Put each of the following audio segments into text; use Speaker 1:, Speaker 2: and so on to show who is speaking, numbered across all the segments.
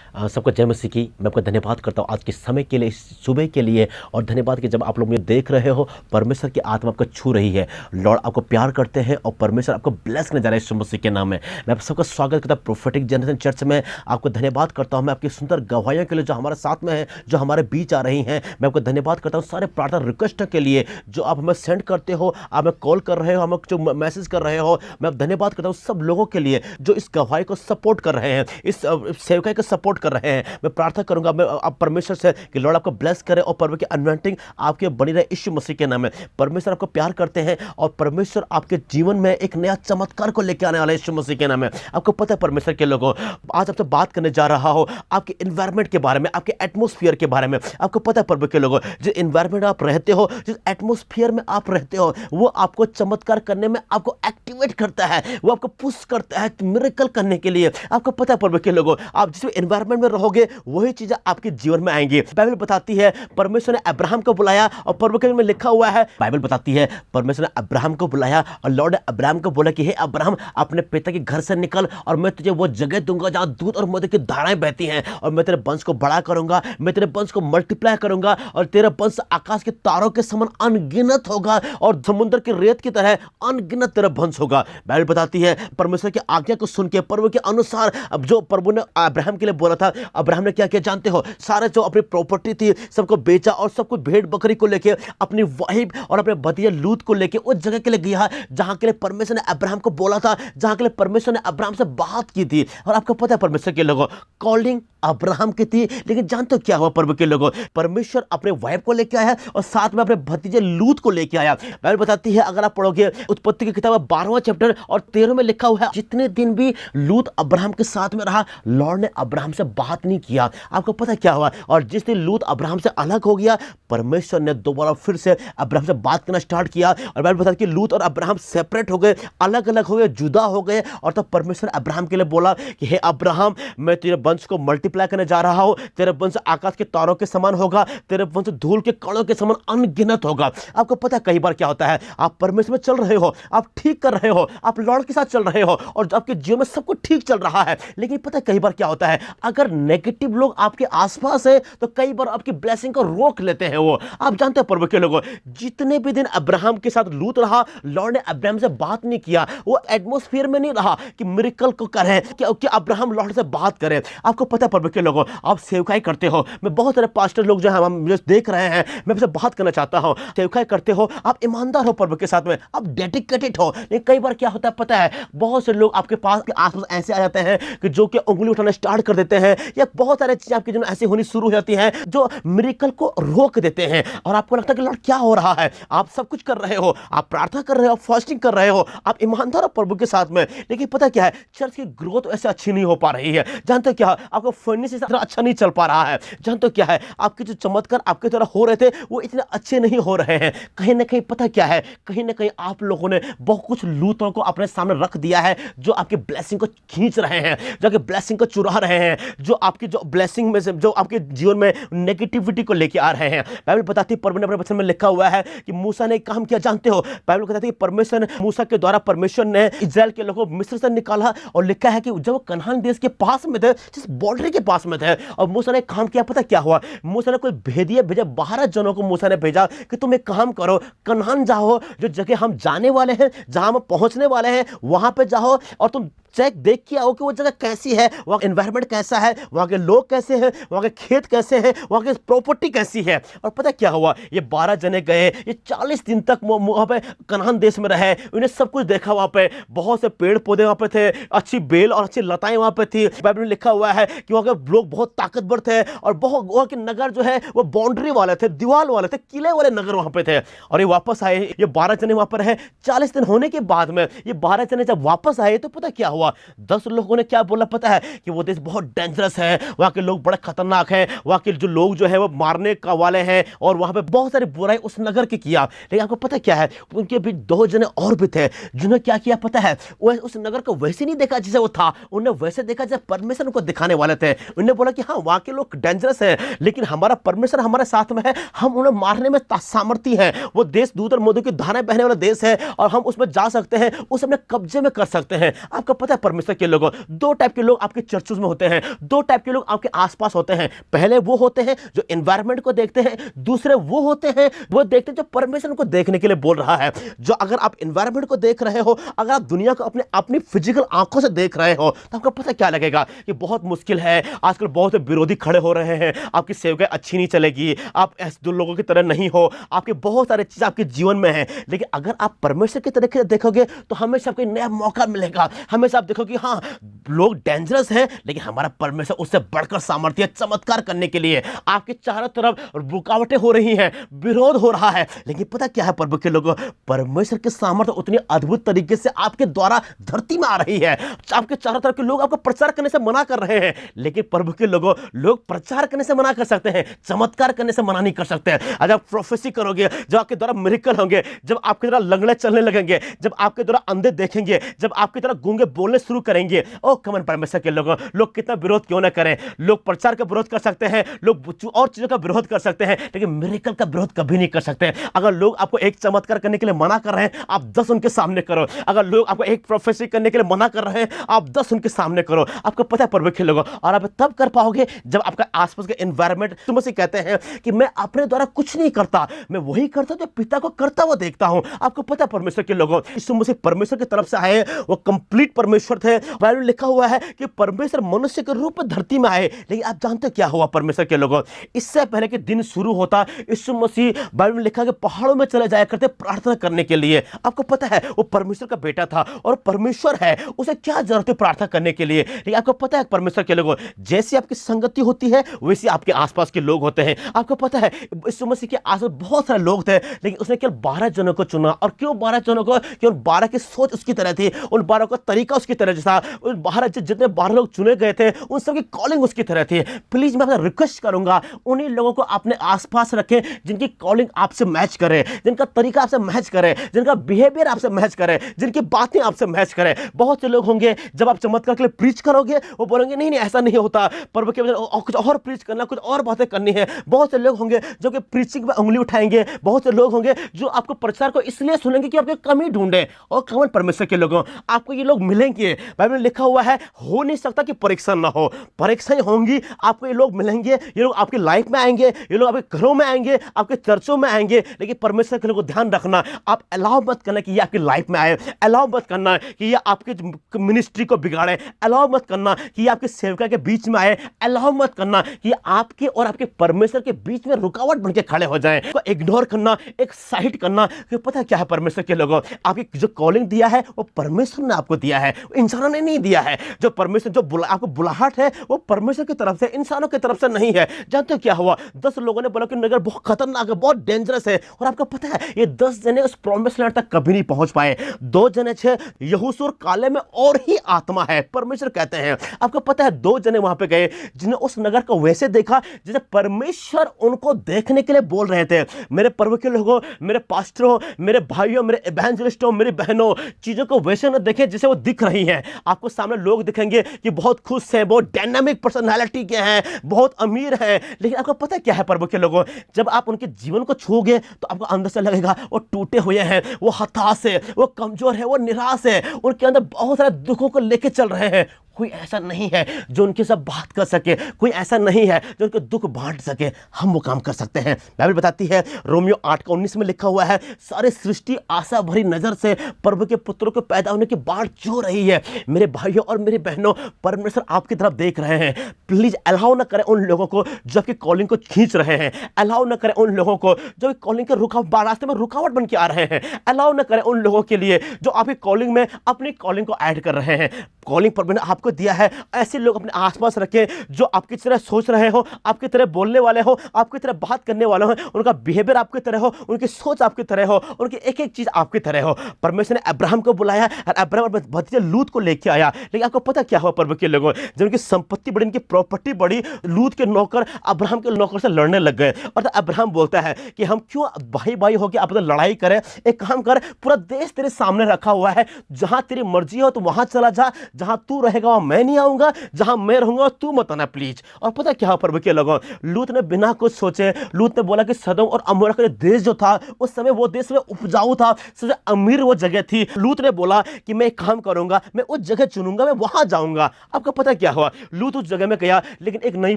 Speaker 1: सबको जय मसीह की। मैं आपका धन्यवाद करता हूँ आज के समय के लिए, इस सुबह के लिए, और धन्यवाद कि जब आप लोग मुझे देख रहे हो, परमेश्वर की आत्मा आपको छू रही है। लॉर्ड आपको प्यार करते हैं और परमेश्वर आपको ब्लेस करने जा रहा है यीशु मसीह के नाम में। मैं आप सबका स्वागत करता हूँ प्रोफेटिक जनरेशन चर्च में। आपको धन्यवाद करता हूँ मैं आपकी सुंदर गवाहियों के लिए जो हमारे साथ में है, जो हमारे बीच आ रही हैं। मैं आपको धन्यवाद करता हूँ सारे प्रार्थना रिक्वेस्ट के लिए जो आप हमें सेंड करते हो, आप हमें कॉल कर रहे हो, हमें जो मैसेज कर रहे हो। मैं धन्यवाद करता हूँ सब लोगों के लिए जो इस गवाही को सपोर्ट कर रहे हैं, इस सेवकाई को सपोर्ट कर रहे हैं। मैं प्रार्थना करूंगा मैं आप परमेश्वर से कि लॉर्ड आपको ब्लेस करे और परमेश्वर की अनॉइंटिंग आपके बनी रहे यीशु मसीह के नाम में। परमेश्वर आपको प्यार करते हैं और परमेश्वर आपके जीवन में एक नया चमत्कार को लेकर आने वाला है यीशु मसीह के नाम में। आपको पता है परमेश्वर के लोगों, आज आपसे बात करने जा रहा हो आपके एनवायरनमेंट के बारे में, आपके एटमॉस्फेयर के बारे में। आपको पता है परमेश्वर के लोगों, जिस एनवायरनमेंट आप रहते हो, जिस एटमॉस्फेयर में आप रहते हो, वो आपको चमत्कार करने में आपको एक्टिवेट करता है, वो आपको पुश करता है मिरेकल करने के लिए। आपको पता है परमेश्वर के लोगों, आप जिस एनवायरनमेंट में रहोगे वही चीजें आपके जीवन में आएंगी। बाइबल बताती है परमेश्वर ने अब्राहम को बुलाया और परमेश्वर में लिखा हुआ है, बाइबल बताती है परमेश्वर ने अब्राहम को बुलाया और लॉर्ड ने अब्राहम को बोला कि हे अब्राहम, अपने पिता के घर से निकल और मैं तुझे वो जगह दूंगा जहां दूध और मधु की धाराएं बहती हैं, और मैं तेरे वंश को बड़ा करूंगा, मैं तेरे वंश को मल्टीप्लाई करूंगा और तेरा वंश आकाश के तारों के समान अनगिनत होगा और समुद्र की रेत की तरह अनगिनत तेरा वंश होगा। बाइबल बताती है परमेश्वर की आज्ञा को सुन के, प्रभु के अनुसार अब जो प्रभु ने अब्राहम के लिए बोला था, अब्राहम ने क्या किया जानते हो? सारे जो अपनी प्रॉपर्टी थी सबको बेचा और सब कुछ भेड़ बकरी को लेके, अपनी वाइफ और अपने भतीजे लूत को लेके उस जगह के लिए गया जहां के लिए परमेश्वर ने अब्राहम को बोला था, जहां के लिए परमेश्वर ने अब्राहम से बात की थी। और आपको पता है परमेश्वर के लोगों, कॉलिंग अब्राहम की थी, लेकिन जानते हो क्या हुआ प्रभु के लोगों? परमेश्वर अपने वाइफ को लेके आया और साथ में अपने भतीजे लूत को लेके आया। बाइबल बताती है, अगर आप पढ़ोगे उत्पत्ति की किताब 12वां चैप्टर और 13 में लिखा हुआ है, जितने दिन भी लूत अब्राहम के साथ में रहा, लॉर्ड ने अब्राहम से बात नहीं किया। आपको पता क्या हुआ? और जिस दिन लूत अब्राहम से अलग हो गया, परमेश्वर ने दोबारा फिर से अब्राहम से बात करना स्टार्ट किया। और बाइबल बताती है कि लूत और अब्राहम सेपरेट हो गए, अलग अलग हो गए, जुदा हो गए। और तब परमेश्वर अब्राहम के लिए बोला कि हे अब्राहम, मैं तेरे वंश को मल्टीप्लाई करने जा रहा हूं, तेरे वंश आकाश के तारों के समान होगा, तेरे वंश धूल के कणों के समान अनगिनत होगा। आपको पता है कई बार क्या होता है, आप परमेश्वर में चल रहे हो, आप ठीक कर रहे हो, आप लॉर्ड के साथ चल रहे हो और आपके जीवन में सब कुछ ठीक चल रहा है, लेकिन पता है कई बार क्या होता है, अगर नेगेटिव लोग आपके आसपास है तो कई बार आपकी ब्लेसिंग को रोक लेते हैं। वो आप जानते हैं प्रभु के लोगों, जितने भी दिन अब्राहम के साथ लूत रहा, लॉर्ड ने अब्राहम से बात नहीं किया। वो एटमॉस्फेयर में नहीं रहा कि मिरेकल को करें, कि अब्राहम लॉर्ड से बात करें। आपको पता है प्रभु के लोगों, आप सेवकाई करते हो, मैं बहुत सारे पास्टर लोग जो है हम मुझे देख रहे हैं, मैं आपसे बात करना चाहता हूं। सेवकाई करते हो, आप ईमानदार हो प्रभु के साथ में, आप डेडिकेटेड हो, लेकिन कई बार क्या होता है पता है, बहुत से लोग आपके पास के आसपास ऐसे आ जाते हैं कि जो कि उंगली उठाना स्टार्ट कर देते हैं, या बहुत सारी चीजें आपके जीवन में ऐसी होनी शुरू हो जाती हैं जो मिरेकल को रोक देते हैं। और आपको लगता है कि लॉर्ड क्या हो रहा है? आप सब कुछ कर रहे हो, आप प्रार्थना कर रहे हो, फास्टिंग कर रहे हो, आप ईमानदार हो प्रभु के साथ में, लेकिन पता क्या है, चर्च की ग्रोथ ऐसे अच्छी नहीं हो पा रही है। जानते हो क्या, आपको फाइनेंस अच्छा नहीं चल पा रहा है। जानते हो क्या है, आपके जो चमत्कार आपके द्वारा हो रहे थे वो इतने अच्छे नहीं हो रहे हैं। कहीं ना कहीं पता क्या है, कहीं ना कहीं आप लोगों ने बहुत कुछ लूतों को अपने सामने रख दिया है जो आपकी ब्लेसिंग को खींच रहे हैं, जो आपकी ब्लेसिंग को चुरा रहे हैं, जो आपकी जो ब्लेसिंग में से जो आपके जीवन में नेगेटिविटी को लेके आ रहे हैं। बाइबल बताती है, परमेश्वर ने अपने वचन में लिखा हुआ है कि मूसा ने काम किया, जानते हो? बाइबल बताती है परमेश्वर ने मूसा के द्वारा परमेश्वर ने इजराइल के लोगों को मिस्र से निकाला, और लिखा है कि जब वो कनान देश के पास में थे, जिस बॉर्डर के पास में थे, और मूसा ने काम किया, पता क्या हुआ? मूसा ने कोई भेदिया भेजा, 12 जनों को मूसा ने भेजा कि तुम एक काम करो, कनान जाओ, जो जगह हम जाने वाले हैं, जहां हम पहुंचने वाले हैं, वहां पे जाओ और तुम चेक देख के आओ कि वो जगह कैसी है, वहाँ का एनवायरनमेंट कैसा है, वहाँ के लोग कैसे हैं, वहाँ के खेत कैसे हैं, वहाँ की प्रॉपर्टी कैसी है। और पता क्या हुआ? ये 12 जने गए, ये 40 दिन तक वहाँ पे कनान देश में रहे, उन्हें सब कुछ देखा। वहाँ पे बहुत से पेड़ पौधे वहाँ पे थे, अच्छी बेल और अच्छी लताएं वहाँ पे थी। बाइबल में लिखा हुआ है कि वहाँ के लोग बहुत ताकतवर थे और बहुत वहाँ के नगर जो है वो बाउंड्री वाले थे, दीवार वाले थे, किले वाले नगर वहाँ पे थे। और ये वापस आए, ये 12 जने वहाँ पर रहे। 40 दिन होने के बाद में ये 12 जने जब वापस आए तो पता क्या हुआ? 10 लोगों ने क्या बोला पता है? कि वो देश बहुत डेंजरस है, वहाँ के लोग बड़े खतरनाक हैं, वहाँ के जो लोग जो है वो मारने का वाले हैं, और वहाँ पे बहुत सारी बुराई उस नगर की किया। लेकिन आपको पता क्या है, उनके बीच 2 जने और भी थे जिन्होंने क्या किया पता है? वो उस नगर को वैसे नहीं देखा जैसे वो था, उन्हें वैसे देखा जैसे परमेश्वर उनको दिखाने वाले थे। उन्होंने बोला कि हाँ, वहाँ के लोग डेंजरस है, लेकिन हमारा परमेश्वर हमारे साथ में है, हम उन्हें मारने में सामर्थ्य है। वो देश दूध और मधु की धाराएं बहने वाला देश है, और हम उसमें जा सकते हैं, उसे अपने कब्जे में कर सकते हैं। आपको पता है परमेश्वर के लोगों, 2 टाइप के लोग आपके चर्चों में होते हैं। दो टाइप के लोग आपके आसपास होते हैं। पहले वो होते हैं जो एनवायरनमेंट को देखते हैं, दूसरे वो होते हैं वो देखते हैं जो परमेश्वर को देखने के लिए बोल रहा है। जो अगर आप एनवायरनमेंट को देख रहे हो, अगर आप दुनिया को अपनी फिजिकल आंखों से देख रहे हो, तो आपको पता क्या लगेगा कि बहुत मुश्किल है, आजकल बहुत से विरोधी खड़े हो रहे हैं, आपकी सेवकाई अच्छी नहीं चलेगी, आप ऐसे दो लोगों की तरह नहीं हो, आपके बहुत सारे चीज आपके जीवन में है। लेकिन अगर आप परमेश्वर की तरीके से देखोगे तो हमेशा आपको नया मौका मिलेगा। हमेशा आप देखोगे हाँ, लोग डेंजरस हैं, लेकिन हमारा परमेश्वर उससे बढ़कर सामर्थ्य चमत्कार करने के लिए। आपके चारों तरफ रुकावटें हो रही हैं, विरोध हो रहा है, लेकिन पता क्या है प्रभु के लोगों, परमेश्वर की सामर्थ्य उतनी अद्भुत तरीके से आपके द्वारा धरती में आ रही है। आपके चारों तरफ के लोग आपको प्रचार करने से मना कर रहे हैं, लेकिन प्रभु के लोगों, लोग प्रचार करने से मना कर सकते हैं, चमत्कार करने से मना नहीं कर सकते। अगर आप प्रोफेसी करोगे, जब आपके द्वारा मिरेकल होंगे, जब आपके द्वारा लंगड़े चलने लगेंगे, जब आपके द्वारा अंधे देखेंगे, जब आपकी तरह गूंगे बोलने शुरू करेंगे, ओ कमन परमेश्वर के लोगों, लोग कितना विरोध क्यों ना करें। लोग प्रचार का विरोध कर सकते हैं, लोग और चीजों का विरोध कर सकते हैं, लेकिन मिरेकल का विरोध कभी नहीं कर सकते। अगर लोग आपको एक चमत्कार करने के लिए मना कर रहे हैं, आप 10 उनके सामने करो। अगर लोग आपको एक प्रोफेसी करने के लिए मना कर रहे हैं, आप 10 उनके सामने करो। आपको पता है प्रभु के लोगों, और आप तब कर पाओगे जब आपका आसपास का एनवायरनमेंट, तुम से कहते हैं कि मैं अपने द्वारा कुछ नहीं करता, मैं वही करता जो पिता को करता हुआ देखता हूं। आपको पता है परमेश्वर के लोगों, यीशु मसीह परमेश्वर की तरफ से आए, वो कंप्लीट परमेश्वर थे। बाइबल में लिखा हुआ है कि परमेश्वर मनुष्य के रूप में धरती में आए, लेकिन आप जानते हो क्या हुआ परमेश्वर के लोगों, इससे पहले कि दिन शुरू होता, यीशु मसीह बाइबल में लिखा कि पहाड़ों में चले जाया करते प्रार्थना करने के लिए। आपको पता है वो परमेश्वर का बेटा था और परमेश्वर है, उसे क्या जरूरत है प्रार्थना करने के लिए। लेकिन आपको पता है परमेश्वर के लोगों, जैसी आपकी संगति होती है वैसे आपके आसपास के लोग होते हैं। आपको पता है यीशु मसीह के आसपास बहुत सारे लोग थे, लेकिन उसने केवल 12 जनों को चुना। और क्यों 12 जनों को? क्यों 12 की सोच उसकी तरह थी, उन 12 का तरीका उसकी तरह जैसा, उन 12 जितने 12 लोग चुने गए थे उन सबकी कॉलिंग उसकी तरह थी। प्लीज मैं आपसे रिक्वेस्ट करूंगा, उन्हीं लोगों को अपने आसपास रखें जिनकी कॉलिंग आपसे मैच करे, जिनका तरीका आपसे मैच करे, जिनका बिहेवियर आपसे मैच करे, जिनकी बातें आपसे मैच करे। बहुत से लोग होंगे जब आप चमत्कार के लिए प्रीच करोगे वो बोलेंगे नहीं नहीं ऐसा नहीं होता, प्रभु के वचन कुछ और प्रीच करना, कुछ और बातें करनी है। बहुत से लोग होंगे जो कि प्रीचिंग में उंगली उठाएंगे, बहुत से लोग होंगे जो आपको प्रचार को इसलिए सुनेंगे कि आपके कमी ढूंढे। और कमन परमेश्वर के लोगों, आपको ये लोग मिलेंगे, बाइबल में लिखा हुआ है हो नहीं सकता कि परीक्षा ना हो, परीक्षाएं होंगी, आपको ये लोग मिलेंगे, ये लोग आपकी लाइफ में आएंगे, ये लोग आपके घरों में आएंगे, आपके चर्चों में आएंगे। लेकिन परमेश्वर के लोगों ध्यान रखना, आप अलाउ मत करना कि ये आपकी लाइफ में आए, अलाउ मत करना कि ये आपके मिनिस्ट्री को बिगाड़े, अलाउ मत करना कि ये आपके सेवका के बीच में आए, अलाउ मत करना कि आपके और आपके परमेश्वर के बीच में रुकावट बन के खड़े हो जाएं। तो इग्नोर करना, एक साइड करना। कि पता क्या है परमेश्वर के लोगों, आपकी जो कॉलिंग दिया है वो परमेश्वर ने आपको दिया है, इंसानों ने नहीं दिया है। जो परमेश्वर जो आपको बुलाहट है वो परमेश्वर की तरफ से, इंसानों की तरफ से नहीं है। जानते हो क्या हुआ? 10 लोगों ने बोला कि नगर बहुत खतरनाक है, बहुत डेंजरस है, और आपको पता है ये 10 जने उस प्रॉमिस लैंड तक कभी नहीं पहुंच पाए। 2 जने थे, यहोशू और काले में और ही आत्मा है परमेश्वर कहते हैं। आपको पता है 2 जने वहां पे गए जिन्हें उस नगर को वैसे देखा जैसे परमेश्वर उनको देखने के लिए बोल रहे थे। मेरे प्रभु के लोगों, मेरे पास्टरों, मेरे भाइयों, मेरे इवेंजलिस्टों, मेरी बहनों, चीजों को वैसे न देखें जैसे वो दिख रही हैं। आपको सामने लोग दिखेंगे कि बहुत खुश हैं, बहुत डायनामिक पर्सनालिटी के हैं, बहुत अमीर हैं, लेकिन आपको पता है क्या है प्रभु के लोगों, जब आप उनके जीवन को छूओगे तो आपको अंदर से लगेगा वो टूटे हुए हैं, वो हताश है, वो कमजोर है, वो निराश है, उनके अंदर बहुत सारे दुखों को लेके चल रहे हैं। कोई ऐसा नहीं है जो उनके साथ बात कर सके, कोई ऐसा नहीं है जो उनके दुख बांट सके। हम वो काम कर सकते हैं। बाइबल बताती है रोमियो 8:19 में लिखा हुआ है, सारी सृष्टि आशा भरी नजर से प्रभु के पुत्रों को पैदा होने की बाट जो रही है। मेरे भाइयों और मेरी बहनों, परमेश्वर आपकी तरफ देख रहे हैं। प्लीज अलाउ ना करें उन लोगों को जो आपकी कॉलिंग को खींच रहे हैं, अलाउ ना करें उन लोगों को जो कॉलिंग के रास्ते में रुकावट बन के आ रहे हैं, अलाउ ना करें उन लोगों के लिए जो आपकी कॉलिंग में अपनी कॉलिंग को ऐड कर रहे हैं। कॉलिंग पर मैंने आपको दिया है, ऐसे लोग अपने आसपास रखें जो आपकी तरह सोच रहे हो, आपकी तरह बोलने वाले हो, आपकी तरह बात करने वाले हो, उनका बिहेवियर आपकी तरह हो, उनकी सोच आपकी तरह हो, उनकी एक एक चीज आपकी तरह हो। परमेश्वर ने अब्राहम को बुलाया और अब्राहम अपने भतीजे लूत को लेके आया। लेकिन आपको पता क्या हुआ प्रभु के लोगों, जब उनकी संपत्ति बढ़ी, उनकी प्रॉपर्टी बढ़ी, लूत के नौकर अब्राहम के नौकर से लड़ने लग गए। और तो अब्राहम बोलता है कि हम क्यों भाई भाई होकर आपस में लड़ाई करें, एक काम कर, पूरा देश तेरे सामने रखा हुआ है, जहां तेरी मर्जी हो तो वहां चला जा, जहां तू रहेगा वहां मैं नहीं आऊंगा, जहां मैं रहूंगा तू मत आना प्लीज। और पता क्या प्रभु के लोगों, लूत ने बिना कुछ सोचे, लूत ने बोला कि सदोम और अमोरा का देश जो था उस समय वो देश में उपजाऊ था, सबसे अमीर वो जगह थी। लूत ने बोला कि मैं एक काम करूंगा, मैं उस जगह चुनूंगा, मैं वहां जाऊंगा। आपको पता क्या हुआ, लूत उस जगह में गया लेकिन एक नई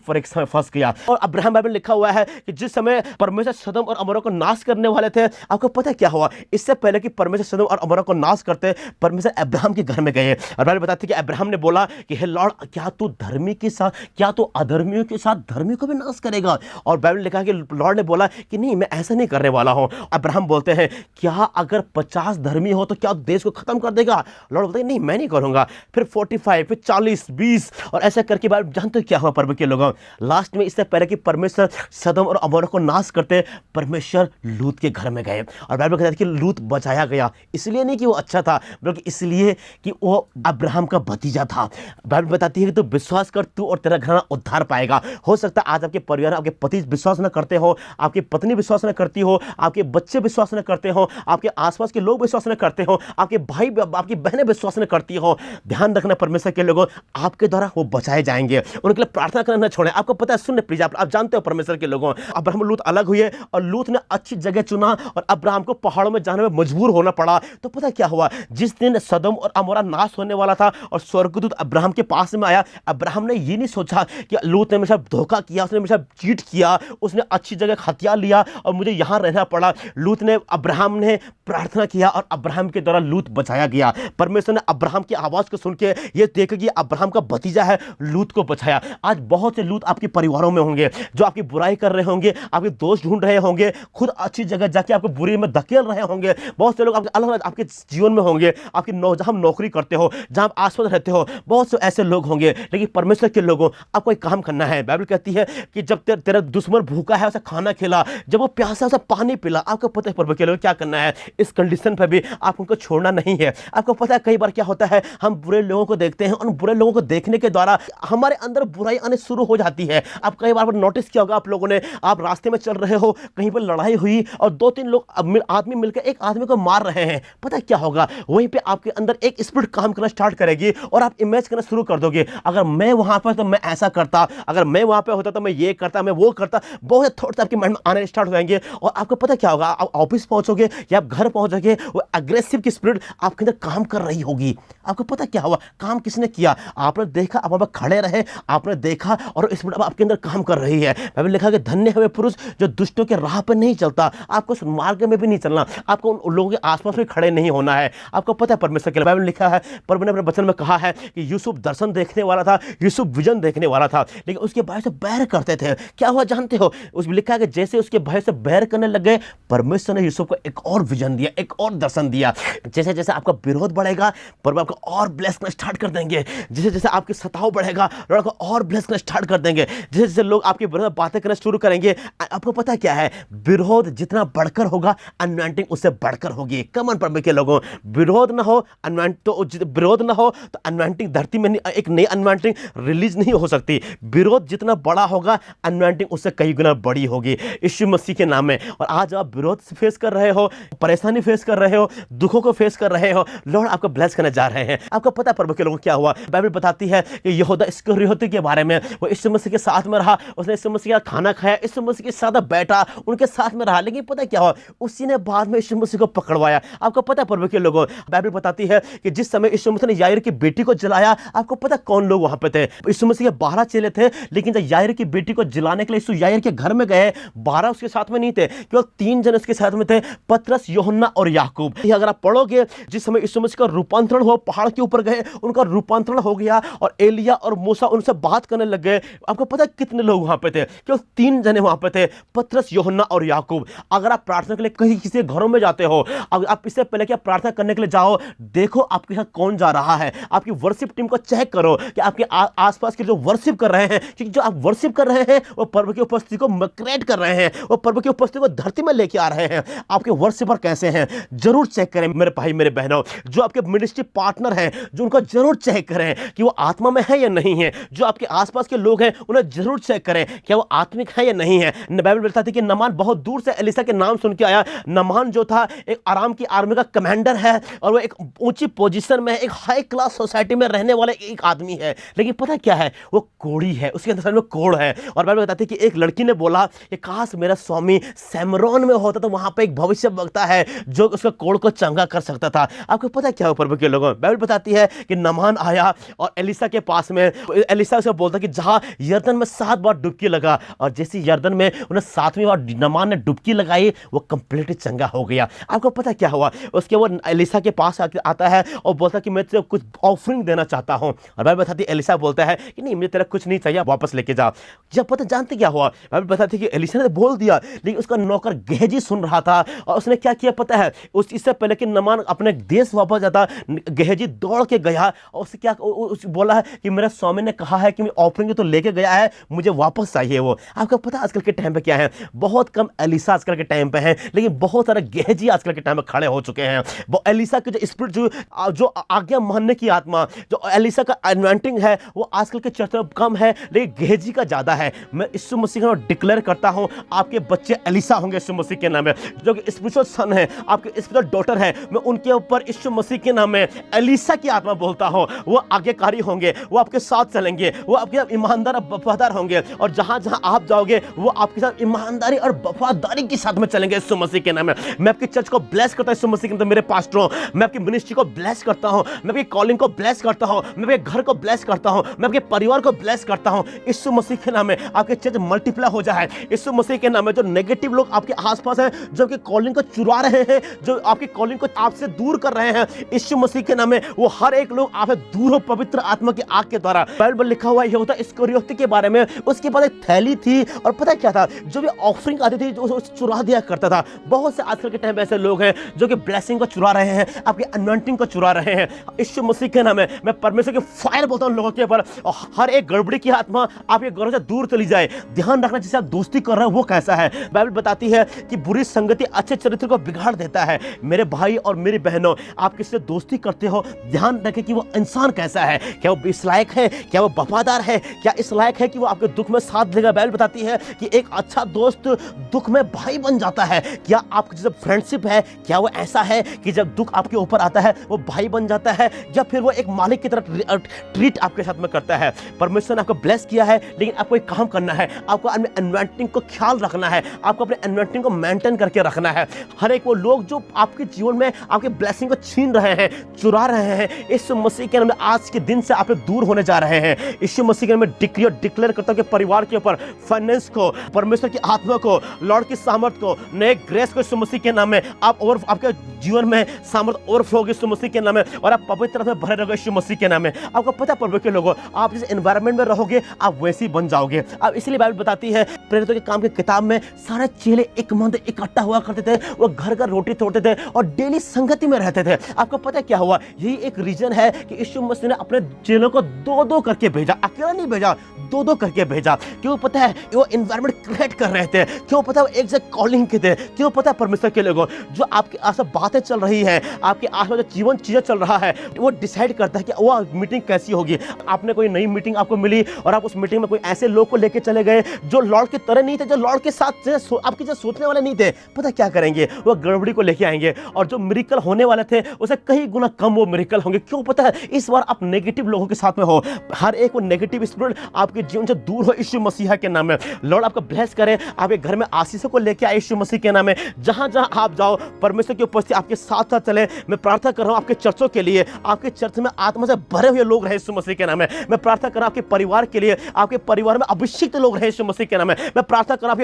Speaker 1: परीक्षा में फंस गया। और अब्राहम बाइबल लिखा हुआ है कि जिस समय परमेश्वर सदोम और अमोरा को नाश करने वाले थे, आपको पता क्या हुआ, इससे पहले कि परमेश्वर सदोम और अमोरा को नाश करते, परमेश्वर अब्राहम के घर में गए और बाइबल बताती है कि अब्राहम ने बोला कि हे लॉर्ड, क्या तू धर्मी के साथ, क्या तू अधर्मियों के साथ धर्मी को भी नाश करेगा? और बाइबल लिखा है कि लॉर्ड ने बोला कि नहीं, मैं ऐसा नहीं करने वाला हूं। अब्राहम बोलते हैं, क्या अगर 50 धर्मी हो तो क्या देश को खत्म कर देगा? लॉर्ड बोलते हैं नहीं, मैं नहीं करूंगा। फिर 45, फिर 40, 20 और ऐसा करके बाइबल जानते क्या हुआ प्रभु के लोगों, लास्ट में इससे पहले कि परमेश्वर सदोम और अमोरा को नाश करते, परमेश्वर लूत के घर में गए। और बाइबल कहता है कि लूत बचाया गया, इसलिए नहीं कि वो अच्छा था, बल्कि इसलिए कि वो अब्राहम का भतीजा था। बाइबल बताती है कि तू विश्वास कर, तू और तेरा घराना उद्धार पाएगा। हो सकता है आज आपके परिवार, आपके पति विश्वास न करते हो, आपकी पत्नी विश्वास न करती हो, आपके बच्चे विश्वास न करते हो, आपके आसपास के लोग विश्वास न करते हो, आपके भाई आपकी बहनें विश्वास न करती हो। ध्यान रखना परमेश्वर के लोगों, आपके द्वारा वो बचाए जाएंगे। उनके लिए प्रार्थना करना न छोड़ें। आपको पता है, सुनने प्लीज, आप जानते हो परमेश्वर के लोगों, अब्राहम लूत अलग हुए और लूत ने अच्छी जगह चुना और अब्राहम को पहाड़ों में जाने में मजबूर होना पड़ा। तो पता क्या हुआ, जिस दिन सदोम और अमोरा नाश होने वाला था और स्वर्गदूत अब्राहम के पास में आया, अब्राहम ने ये नहीं सोचा कि लूत ने मेरे साथ धोखा किया, उसने मेरे साथ चीट किया, उसने अच्छी जगह हथियार लिया और मुझे यहां रहना पड़ा। लूत ने, अब्राहम ने प्रार्थना किया और अब्राहम के द्वारा लूत बचाया गया। परमेश्वर ने अब्राहम की आवाज को सुन के ये देख कि अब्राहम का भतीजा है, लूत को बचाया। आज बहुत से लूत आपके परिवारों में होंगे जो आपकी बुराई कर रहे होंगे, आपके दोस्त ढूंढ रहे होंगे, खुद अच्छी जगह जाके आपको बुरी में धकेल रहे होंगे। बहुत से लोग आपके अलग अलग आपके जीवन में होंगे, आपकी जहां नौकरी करते हो, जहां आप आसपास रहते हो, बहुत से ऐसे लोग होंगे। लेकिन परमेश्वर के लोगों, आपको एक काम करना है। बाइबल कहती है कि जब तेरा दुश्मन भूखा है उसे खाना खिला, जब वो प्यासा है उसे पानी पिला। आपको पता है परमेश्वर के लोग क्या करना है, इस कंडीशन पर भी आप उनको छोड़ना नहीं है। आपको पता है कई बार क्या होता है, हम बुरे लोगों को देखते हैं और बुरे लोगों को देखने के द्वारा हमारे अंदर बुराई आने शुरू हो जाती है। आप कई बार नोटिस किया होगा आप लोगों ने, आप रास्ते में चल रहे हो, कहीं पर लड़ाई हुई और 2-3 लोग आदमी मिलकर एक आदमी को मार रहे हैं, पता क्या होगा, वहीं पे आपके अंदर एक स्पिरिट काम करना स्टार्ट करेगी और आप इमेज करना शुरू कर दोगे, अगर मैं वहां पर तो मैं ऐसा करता, अगर मैं वहां पे होता तो मैं ये करता, मैं वो करता। बहुत थॉट्स आपके माइंड में आने स्टार्ट हो जाएंगे और आपको पता क्या होगा, आप ऑफिस पहुंचोगे या आप घर पहुंचोगे, वो एग्रेसिव की स्पिरिट आपके अंदर काम कर रही होगी। आपको पता क्या हुआ, काम किसने किया, आपने देखा, आप वहां पर खड़े रहे, आपने देखा और स्पिरिट आपके अंदर काम कर रही है। बाइबल लिखा कि धन्य है वे पुरुष जो दुष्टों के राह पर नहीं चलता। आपको मार्ग में भी नहीं चलना, आपको उन लोगों के आसपास में खड़े नहीं होना है। आपको पता है परमेश्वर के बाइबल में लिखा है, परमेश्वर ने अपने वचन में कहा है कि यूसुफ दर्शन देखने वाला था, यूसुफ विजन देखने वाला था, लेकिन उसके भाई से बैर करते थे। क्या हुआ जानते हो, उसमें लिखा है कि जैसे उसके भाई से बैर करने लग गए, परमेश्वर ने यूसुफ को एक और विजन दिया, एक और दर्शन दिया। जैसे जैसे आपका विरोध बढ़ेगा, परमेश्वर आपको और ब्लेस करना स्टार्ट कर देंगे। जैसे जैसे आपकी सताव बढ़ेगा, लॉर्ड को और ब्लेस करना स्टार्ट कर देंगे। जैसे जैसे लोग आपके विरोध में बातें करना शुरू करेंगे, आपको पता क्या है, विरोध जितना बढ़कर होगा, अनॉइंटिंग उससे बढ़कर होगी। कमन परमेश्वर के लोगों, विरोध ना हो, अनॉइंट तो विरोध ना हो तो अनॉइंटिंग धरती में एक नई अनॉइंटिंग रिलीज नहीं हो सकती। विरोध जितना बड़ा होगा, अनॉइंटिंग उससे कई गुना बड़ी होगी यीशु मसीह के नाम में। और आज आप विरोध फेस कर रहे हो, परेशानी फेस कर रहे हो, दुखों को फेस कर रहे हो, लॉर्ड आपको ब्लेस करने जा रहे हैं। आपको पता है परमेश्वर के लोगों क्या हुआ, बाइबल बताती है कि यहूदा इस्करियोती के बारे में, वो यीशु मसीह के साथ में रहा, उसने यीशु मसीह का खाना खाया, यीशु मसीह के साथ बैठा, उनके साथ में रहा, लेकिन पता क्या हुआ, उसी ने बाद में यीशु मसीह को पकड़वाया। आपको पता है परमेश्वर के लोगों, बाइबल बताती है कि जिस समय यीशु मसीह ने याईर की बेटी को जलाया, आपको पता कौन लोग वहां पे थे, यीशु मसीह के 12 चेले थे, लेकिन जब याईर की बेटी को जलाने के लिए यीशु याईर के घर में गए, 12 उसके साथ में नहीं थे, केवल 3 जन उसके साथ में थे, पतरस, यूहन्ना और याकूब। अगर आप पढ़ोगे, जिस समय यीशु मसीह का रूपांतरण हुआ, पहाड़ के ऊपर गए, उनका रूपांतरण हो गया और एलिया और मूसा उनसे बात करने लग गए। आपको पता है कितने लोग वहां पे थे, केवल 3 जने वहां पे थे, पतरस, यूहन्ना और याकूब। अगर आप प्रार्थना के लिए कहीं किसी घरों में जाते हो, अगर आप इससे पहले कि आप प्रार्थना करने के लिए जाओ, देखो आपके साथ कौन जा रहा है, आपकी वर्शिप टीम को चेक करो कि आपके आसपास के जो वर्शिप कर रहे हैं, क्योंकि जो आप वर्शिप कर रहे हैं वो प्रभु की उपस्थिति को क्रिएट कर रहे हैं, वो प्रभु की उपस्थिति को धरती में लेके आ रहे हैं। आपके वर्शिपर कैसे हैं, जरूर चेक करें मेरे भाई मेरे बहनों। जो आपके मिनिस्ट्री पार्टनर हैं, जो उनको जरूर चेक करें कि वो आत्मा में है या नहीं है। जो आपके आसपास के लोग हैं, उन्हें जरूर चेक करें क्या वो आत्मिक है या नहीं है। बाइबल बताती है कि नमान बहुत दूर से एलिशा के नाम सुन के आया। नमान जो था एक आराम की आर्मी का कमांडर है और वो एक ऊंची पोजीशन में, एक हाई क्लास सोसाइटी में रहने वाला एक आदमी है, लेकिन पता क्या है, वो कोढ़ी है, उसके अंदर में कोढ़ है। और बाइबल बताती है कि एक लड़की ने बोला कि काश मेरा स्वामी सैमरोन में होता तो वहां पे एक भविष्यवक्ता है जो उसका कोढ़ को चंगा कर सकता था। आपको पता क्या हो प्रभु के लोगों, बाइबल बताती है कि नामान आया और एलिसा के पास में, एलिसा उसे बोलता कि जहां यरदन में 7 बार डुबकी लगा, और जैसे यरदन में उन्हें 7वीं बार नामान ने डुबकी लगाई, वो कंप्लीटली चंगा हो गया। आपको पता क्या हुआ, उसके वो एलिसा के पास आता है और बोलता कि मैं तुझे कुछ ऑफरिंग देना चाहता हूं। और बाइबल बताती है एलिसा बोलता है कि नहीं, मुझे तेरा कुछ नहीं चाहिए, वापस लेके जा। जब पता जानते क्या हुआ, बाइबल बताती है कि एलिसा ने बोल दिया, लेकिन उसका नौकर गेहजी सुन रहा था और उसने क्या किया पता है, इससे पहले कि नामान अपने देश वापस जाता, गेहजी दौड़ के गया और उससे क्या बोला है कि मेरा स्वामी ने कहा है कि मैं ऑफरिंग तो लेके गया है, मुझे वापस चाहिए वो। आपको पता है आजकल के टाइम पे क्या है, बहुत कम एलिसा आजकल के टाइम पे है, लेकिन बहुत सारे गेहजी आजकल के टाइम में खड़े हो चुके हैं। वो एलिसा के जो स्पिरिट, जो आज्ञा मानने की आत्मा, जो एलिसा का अनॉइंटिंग है, वो आजकल के चर्च में कम है, लेकिन गेहजी का ज्यादा है। मैं यीशु मसीह का डिक्लेयर करता हूं, आपके बच्चे एलिसा होंगे यीशु मसीह के नाम में, जो कि स्पिरिचुअल सन है, आपके स्पिरिचुअल डॉटर है, मैं उनके ऊपर यीशु मसीह के नाम में एलिसा की आत्मा बोलता हूं। वो आज्ञाकारी होंगे, वो आपके साथ चलेंगे, वो आपके साथ ईमानदार और वफादार होंगे, और जहां जहां आप जाओगे वो आपके साथ ईमानदारी और वफादारी के साथ में चलेंगे यीशु मसीह के नाम में। मैं आपकी चर्च को ब्लेस करता हूं यीशु मसीह के नाम में, मेरे पास्टरों, मैं आपकी मिनिस्ट्री को ब्लेस करता हूं, मैं आपकी कॉलिंग को ब्लेस करता हूं, मैं आपके घर को ब्लेस करता हूं, मैं आपके परिवार को ब्लेस करता हूं यीशु मसीह के नाम में। आपके चर्च मल्टीप्लाई हो जाए यीशु मसीह के नाम में। जो नेगेटिव लोग आपके आसपास हैं, जो आपकी कॉलिंग को चुरा रहे हैं, जो आपकी कॉलिंग को आपसे दूर कर रहे हैं, यीशु मसीह के नाम में वो हर एक लोग आपसे दूर हो पवित्र आत्मा की आग के द्वारा। बाइबल लिखा हुआ यहूदा इस्करियोती के बारे में, उसके पास एक थैली थी और पता क्या था, जो भी ऑफरिंग आती थी जो उसे चुरा दिया करता था। बहुत से आजकल के टाइम पे ऐसे लोग हैं जो कि ब्लेसिंग को चुरा रहे हैं, आपकी अनॉइंटिंग को चुरा रहे हैं। यीशु मसीह के नाम में मैं परमेश्वर की फायर बोलता हूं लोगों के ऊपर, और हर एक गड़बड़ी की आत्मा आपके घरों से दूर चली जाए। ध्यान रखना जिससे आप दोस्ती कर रहे हैं वो कैसा है। बाइबल बताती है कि बुरी संगति अच्छे चरित्र को बिगाड़ देता है। मेरे भाई और मेरी बहनों, आप किससे दोस्ती करते हो, ध्यान रखें कि वो इंसान कैसा है, क्या वो इस लायक है, क्या वो वफादार है, क्या इस लायक है कि वो आपके दुख में साथ देगा। बाइबल बताती है कि एक अच्छा दोस्त दुख में भाई बन जाता है। क्या आपकी जो फ्रेंडशिप है, क्या वो ऐसा है कि जब दुख आपके ऊपर आता है वो भाई बन जाता है, या फिर वो एक मालिक की तरह ट्रीट आपके साथ में करता है। परमेश्वर ने आपको ब्लेस किया है, लेकिन आपको एक काम करना है, आपको अपने एनवायरनमेंट को ख्याल रखना है, आपको अपने एनवायरनमेंट को मेंटेन करके रखना है। हर एक वो लोग जो आपके जीवन में आपके ब्लेसिंग को छीन रहे हैं, चुरा रहे हैं, यीशु मसीह के नाम में आज के दिन से आप दूर होने जा रहे हैं। यीशु मसीह के नाम में डिक्लेयर करता हूं कि परिवार के ऊपर, फाइनेंस को, परमेश्वर की आत्मा को, लॉर्ड की सामर्थ को, नए ग्रेस को यीशु मसीह के नाम में आप और आपके जीवन में सामर्थ ओवरफ्लो होगी यीशु मसीह के नाम में, और आप पवित्र में भरे रहोगे यीशु मसीह के नाम में। आपको पता है प्रभु के लोगों, आप जिस एनवायरनमेंट में रहोगे आप वैसे ही बन जाओगे। अब इसलिए बाइबल बताती है प्रेरितों के काम की किताब में सारे चेले एक मंद इकट्ठा हुआ करते थे, वो घर घर रोटी तोड़ते थे और डेली संगति में रहते थे। आपको पता है क्या हुआ, यही एक रीजन है कि यीशु मसीह ने अपने चेलों को 2-2 करके भेजा, अकेला नहीं भेजा, 2-2 करके भेजा। क्यों पता है, वो एनवायरनमेंट क्रिएट कर रहे थे। क्यों पता है, वो एक जगह कॉलिंग के थे। क्यों पता है, परमेश्वर के लोगों, जो आपके आसपास बातें चल रही हैं, आपके आसपास जो जीवन चीजें चल रहा है, वो डिसाइड करता है कि वो मीटिंग कैसी होगी। आपने कोई नई मीटिंग आपको मिली और आप उस मीटिंग में कोई ऐसे लोग को लेके चले गए जो लॉर्ड के तरह नहीं थे, जो लॉर्ड के साथ आपकी जो सोचने वाले नहीं थे, पता क्या करेंगे, वो गड़बड़ी को लेके आएंगे, और जो मिरेकल होने वाले थे उसे कई गुना कम वो मिरेकल होंगे। क्यों पता है, इस बार आप नेगेटिव लोगों के साथ में हो, हर एक वो नेगेटिव स्पिरिट आपके जीवन से दूर हो यीशु मसीह के नाम में। लॉर्ड आपको ब्लेस करे, आपके घर में आशीषों को लेके आए यीशु मसीह के नाम में। जहां जहां आप जाओ परमेश्वर की उपस्थिति आपके साथ साथ चले। मैं प्रार्थना कर रहा हूं आपके चर्चों के लिए, आपके चर्च में आत्मा से भरे हुए लोग रहे यीशु मसीह के नाम में। मैं प्रार्थना कर रहा हूं आपके परिवार के लिए, आपके परिवार में अभिषिक्त लोग रहे यीशु मसीह के नाम में। मैं प्रार्थना कर रहा हूं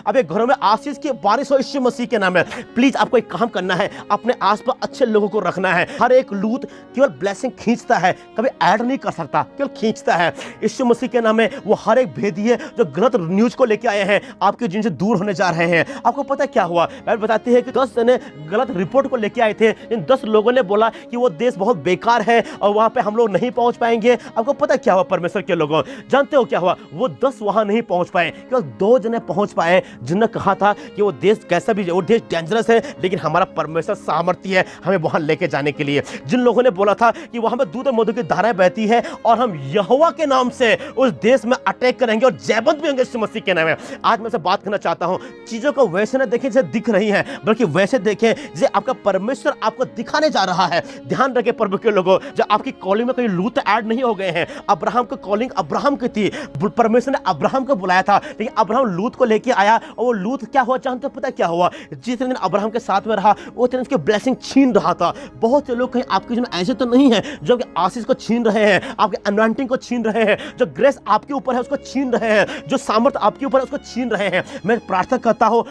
Speaker 1: आपके घरों में आशीष की बारिश हो यीशु मसीह के नाम में। प्लीज आपको एक काम करना है, अपने आसपास अच्छे लोगों को रखना है। हर एक लूत केवल ब्लेसिंग खींचता है, कभी ऐड नहीं कर सकता, केवल खींचता है। यीशु मसीह के नाम में वो हर एक भेदी है जो गलत न्यूज को लेके आए हैं, आपके जिनसे दूर होने जा रहे हैं। आपको पता क्या हुआ, बाइबल बताती है कि 10 जने गलत रिपोर्ट को लेके आए थे। इन 10 लोगों ने बोला कि वो देश बहुत बेकार है और वहां पे हम लोग नहीं पहुंच पाएंगे। आपको पता क्या हुआ, परमेश्वर के लोगों, जानते हो क्या हुआ, वो 10 वहां नहीं पहुंच पाए, केवल 2 जने पहुंच पाए, जिन्होंने कहा था कि वो देश कैसा भी, वो देश डेंजरस है, लेकिन हमारा परमेश्वर सामर्थ्य है हमें वहां लेके जाने के लिए। जिन लोगों ने बोला था कि वहां पे दूध और मधु की धाराएं बहती है और हम यहोवा के नाम से उस देश में अटैक करेंगे और जयवंत भी होंगे यीशु मसीह के नाम में। आज मैं से बात करना चाहता हूं, चीजों को वैसे ना देखें जैसे दिख रही हैं, बल्कि वैसे देखें जैसे आपका परमेश्वर आपको दिखाने जा रहा है। ध्यान रखें प्रभु के लोगों, जब आप की कॉलिंग में कोई लूत ऐड नहीं हो गए हैं। अब्राहम की कॉलिंग अब्राहम की थी, परमेश्वर ने अब्राहम को बुलाया था, लेकिन अब्राहम लूत को लेके आया और वो लूत क्या हुआ जानते हो? पता क्या हुआ? जिस दिन अब्राहम के साथ में रहा वो दिन उसकी ब्लेसिंग छीन रहा था। बहुत से लोग कहीं आपके जीवन में ऐसे तो नहीं है जो कि आशीष को छीन रहे हैं, आपके अनॉइंटिंग को छीन रहे हैं, जो ग्रेस आपके ऊपर है उसको छीन रहे हैं, जो सामर्थ आपके ऊपर है उसको छीन रहे हैं। मैं प्रार्थना करता हूं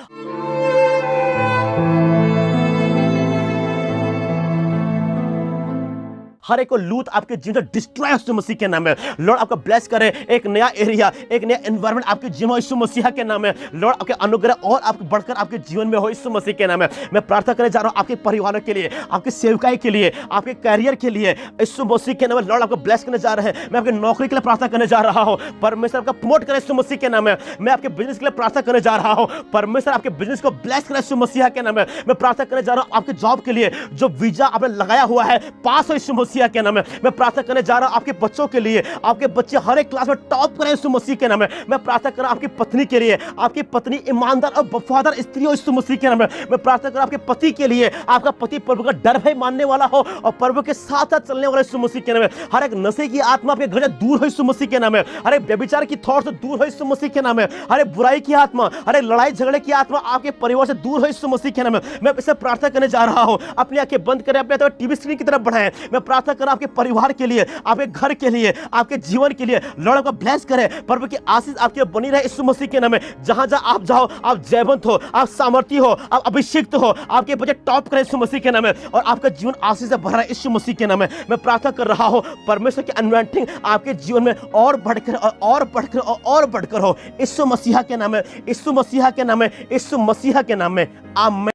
Speaker 1: हर एक को लूत आपके जीवन से डिस्ट्रॉय यीशु मसीह के नाम में। लॉर्ड आपका ब्लेस करे, एक नया एरिया, एक नया एनवायरनमेंट आपके जीवन में यीशु मसीह के नाम में। लॉर्ड आपके अनुग्रह और आपके बढ़कर आपके जीवन में हो यीशु मसीह के नाम में। मैं प्रार्थना करने जा रहा हूं आपके परिवारों के लिए, आपकी सेवकाई के लिए, आपके कैरियर के लिए यीशु मसीह के नाम में। लॉर्ड आपको ब्लेस करने जा रहे हैं। मैं आपकी नौकरी के लिए प्रार्थना करने जा रहा हूं, परमेश्वर आपका प्रमोट करे यीशु मसीह के नाम में। मैं आपके बिजनेस के लिए प्रार्थना करने जा रहा हूं, परमेश्वर आपके बिजनेस को ब्लेस करे यीशु मसीह के नाम में। मैं प्रार्थना करने जा रहा हूं आपके जॉब के लिए, जो वीजा आपने लगाया हुआ है पास हो यीशु मसीह के नाम में। मैं प्रार्थना करने जा रहा हूं आपके बच्चों के लिए, आपके बच्चे हर एक क्लास में टॉप करें यीशु मसीह के नाम में। मैं प्रार्थना कर रहा हूं आपकी पत्नी के लिए, आपकी पत्नी ईमानदार और वफादार स्त्री हो यीशु मसीह के नाम में। मैं प्रार्थना कर रहा हूं आपके पति के लिए, आपका पति प्रभु का डर भय मानने वाला हो और प्रभु के साथ साथ चलने वाला यीशु मसीह के नाम में। हर एक नशे की आत्मा आपके घर से दूर हो यीशु मसीह के नाम में। हर एक व्यभिचार की थॉट से दूर हो यीशु मसीह के नाम में। हर एक बुराई की आत्मा, हर एक लड़ाई झगड़े की आत्मा आपके परिवार से दूर हो यीशु मसीह के नाम में। मैं इससे प्रार्थना करने जा रहा हूं। अपनी आंखें बंद करें, अपने टीवी स्क्रीन की तरफ बढ़ाएं। मैं प्रार्थना कर रहा हूं आपके परिवार के लिए, आपके घर के लिए, आपके जीवन के लिए। लॉर्ड को ब्लेस करें, प्रभु की आशीष आपके बनी रहे यीशु मसीह के नाम में। जहां जहां आप जाओ आप जयवंत हो, आप सामर्थी हो, आप अभिषिक्त हो, आपके बच्चे टॉप करें यीशु मसीह के नाम में और आपका जीवन आशीष से भरा है यीशु मसीह के नाम में। मैं प्रार्थना कर रहा हूं परमेश्वर की अनॉइंटिंग आपके जीवन में और बढ़कर और बढ़कर और बढ़कर हो यीशु मसीह के नाम में, यीशु मसीह के नाम में, यीशु मसीह के नाम में। आमीन।